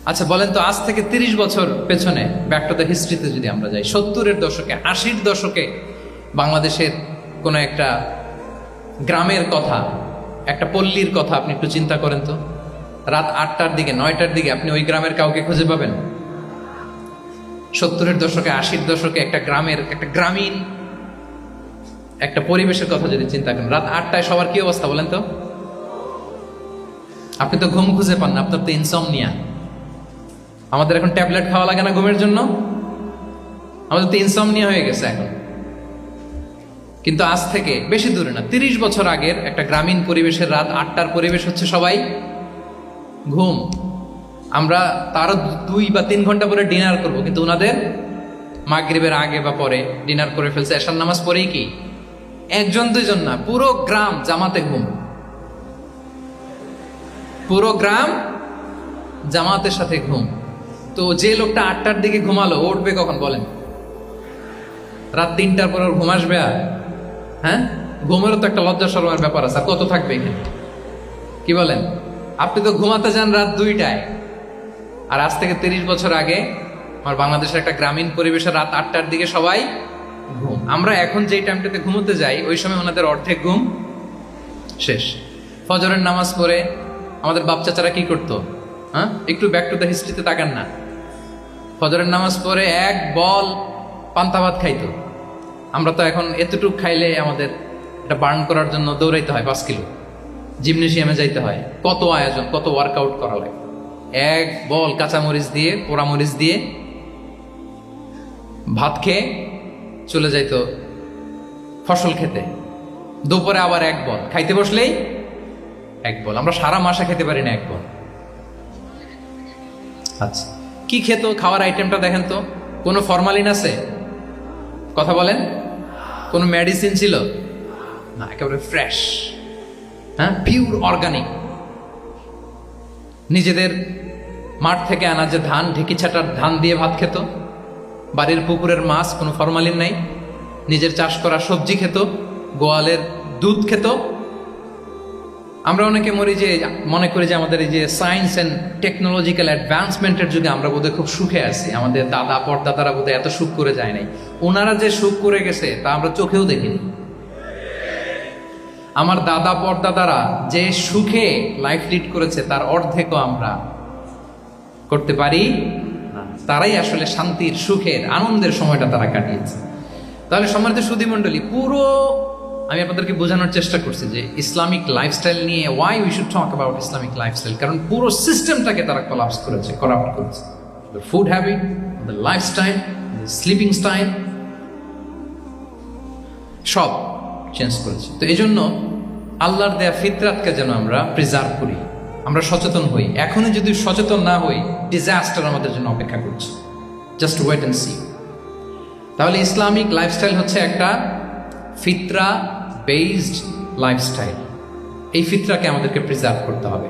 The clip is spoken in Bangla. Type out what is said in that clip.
আচ্ছা বলেন তো, আজ থেকে 30 বছর পেছনে ব্যাক টু দ্য হিস্ট্রিতে যদি আমরা যাই, 70-এর দশকে, 80-র দশকে বাংলাদেশের কোনো একটা গ্রামের কথা, একটা পল্লীর কথা আপনি একটু চিন্তা করেন তো। রাত 8টার দিকে, 9টার দিকে আপনি ওই গ্রামের কাউকে খুঁজে পাবেন? 70-এর দশকে, 80-র দশকে একটা গ্রামের, একটা গ্রামীণ একটা পরিবেশের কথা যদি চিন্তা করেন, রাত 8টায় সবার কি অবস্থা বলেন তো? আপনি তো ঘুম খুঁজে পান না, আপনার তো ইনসমনিয়া। আমাদের এখন ট্যাবলেট খাওয়া লাগে না ঘুমের জন্য? আমাদের তো ইনসমনিয়া হয়ে গেছে এখন। কিন্তু আজ থেকে বেশি দূরে না, 30 বছর আগের একটা গ্রামীণ পরিবেশের রাত 8টার পরিবেশ হচ্ছে সবাই ঘুম। আমরা তারও 2 বা 3 ঘন্টা পরে ডিনার করব, কিন্তু ওনাদের মাগরিবের আগে বা পরে ডিনার করে ফেলছে, এশার নামাজ পড়েই কি 1-2 জন না, পুরো গ্রাম জামাতে ঘুম। পুরো গ্রাম জামাতের সাথে ঘুম। তো যে লোকটা 8টার দিকে ঘুমালো, উঠবে কখন বলেন? রাত 3টার পর ওর ঘুম আসবে? আর হ্যাঁ, ঘুমেরও তো একটা লজ্জা শরমের ব্যাপার আছে। আর কত থাকবে এখানে, কি বলেন? আপনি তো ঘুমাতে যান রাত 2টায়, আর আজ থেকে 30 বছর আগে আমার বাংলাদেশের একটা গ্রামীণ পরিবেশে রাত 8টার দিকে সবাই ঘুম। আমরা এখন যেই টাইমটাতে ঘুমোতে যাই, ওই সময় ওনাদের অর্ধেক ঘুম শেষ। ফজরের নামাজ পড়ে আমাদের বাপ চাচারা কি করতো? হ্যাঁ, একটু ব্যাক টু দ্য হিস্ট্রিতে তাকান না। ফজরের নামাজ পড়ে এক বল পান্তা ভাত খাইতো। আমরা তো এখন এতটুকু খাইলে আমাদের এটা বার্ন করার জন্য দৌড়াইতে হয় 5 কিলো, জিমনেশিয়ামে যাইতে হয়, কত আয়োজন, কত ওয়ার্কআউট করা লাগে। এক বল কাঁচামরিচ দিয়ে, পোড়ামরিচ দিয়ে ভাত খেয়ে চলে যাইতো ফসল খেতে। দুপুরে আবার এক বল, খাইতে বসলেই এক বল। আমরা সারা মাসে খেতে পারি না এক বল। আচ্ছা, কি খেত? খাওয়ার আইটেমটা দেখেন তো। কোনো ফরমালিন আছে? কথা বলেন। কোনো মেডিসিন ছিল না, একেবারে ফ্রেশ, হ্যাঁ, পিওর অর্গানিক। নিজেদের মাঠ থেকে আনা যে ধান, ঢেকি ছাটার ধান দিয়ে ভাত খেত। বাড়ির পুকুরের মাছ, কোনো ফরমালিন নাই। নিজের চাষ করা সবজি খেত, গোয়ালের দুধ খেত। আমরা অনেকে মনে করি যে আমাদের এই যে সায়েন্স অ্যান্ড টেকনোলজিক্যাল অ্যাডভান্সমেন্টের যুগে আমরা বোধহয় খুব সুখে আছি। আমাদের দাদা পরদাদারা বোধহয় এত সুখ করে যায় নাই। ওনারা যে সুখ করে গেছে তা আমরা চোখেও দেখিনি। আমার দাদা পরদাদারা যে সুখে লাইফ লিড করেছে তার অর্ধেকও আমরা করতে পারি না। তারাই আসলে শান্তির, সুখের, আনন্দের সময়টা তারা কাটিয়েছে। তাহলে সম্মানিত সুধী মণ্ডলী, পুরো আমি আপনাদেরকে বোঝানোর চেষ্টা করছি যে ইসলামিক লাইফস্টাইল নিয়ে why we should talk about Islamic lifestyle. কারণ পুরো সিস্টেমটাকে তারা কোলাপস করেছে, করাপ্ট করেছে। The food habit, the lifestyle, the sleeping style, সব চেঞ্জ করেছে। তো এই জন্য আল্লাহর দেয়া ফিতরাতকে যেন আমরা প্রিজার্ভ করি, আমরা সচেতন হই। এখনই যদি সচেতন না হই, ডিজাস্টার আমাদের জন্য অপেক্ষা করছে। Just wait and see. তাহলে ইসলামিক লাইফস্টাইল হচ্ছে একটা ফিতরা বেসড লাইফস্টাইল। এই ফিতরাকে আমাদেরকে প্রিজার্ভ করতে হবে।